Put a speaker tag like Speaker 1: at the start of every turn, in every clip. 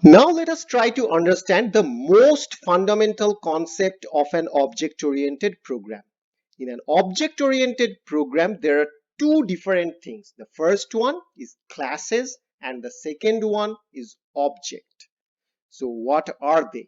Speaker 1: Now let us try to understand the most fundamental concept of an object-oriented program. In an object-oriented program, there are two different things. The first one is classes and the second one is object. So what are they?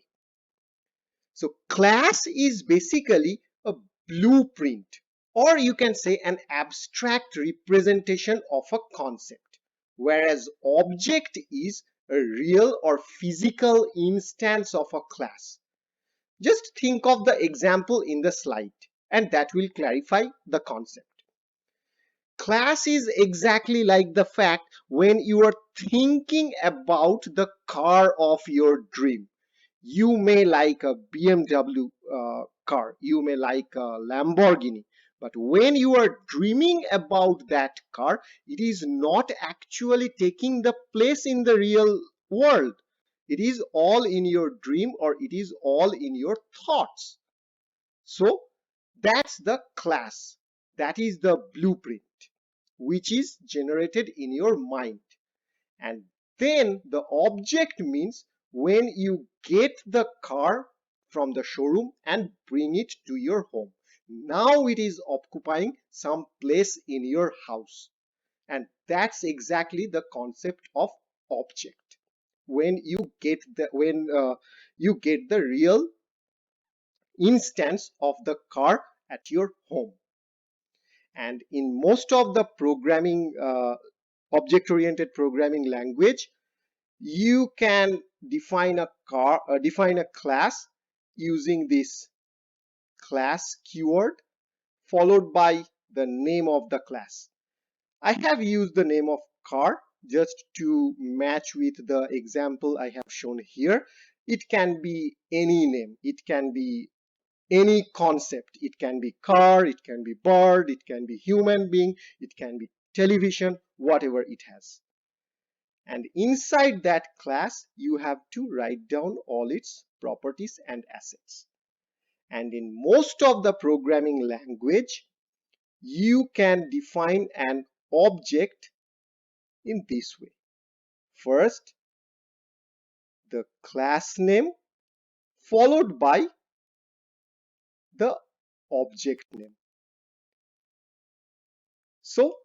Speaker 1: So class is basically a blueprint, or you can say an abstract representation of a concept, whereas object is a real or physical instance of a class. Just think of the example in the slide and that will clarify the concept. Class is exactly like the fact when you are thinking about the car of your dream. You may like a BMW car, you may like a Lamborghini, but when you are dreaming about that car, it is not actually taking the place in the real world. It is all in your dream, or it is all in your thoughts. So that's the class. That is the blueprint which is generated in your mind. And then the object means when you get the car from the showroom and bring it to your home. Now it is occupying some place in your house. And that's exactly the concept of object. When you get the real instance of the car at your home. And in most of the programming object-oriented programming language, you can define a class using this class keyword followed by the name of the class. I have used the name of car just to match with the example I have shown here. It can be any name, it can be any concept. It can be car, it can be bird, it can be human being, it can be television, whatever it has. And inside that class, you have to write down all its properties and assets. And in most of the programming language, you can define an object in this way. First, the class name followed by the object name. So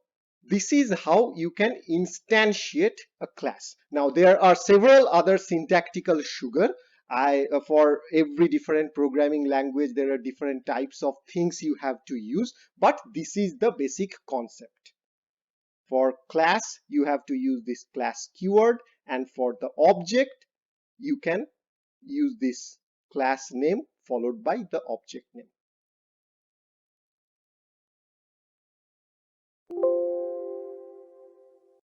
Speaker 1: this is how you can instantiate a class. Now there are several other syntactical sugar. For every different programming language, there are different types of things you have to use, but this is the basic concept. For class, you have to use this class keyword, and for the object, you can use this class name followed by the object name.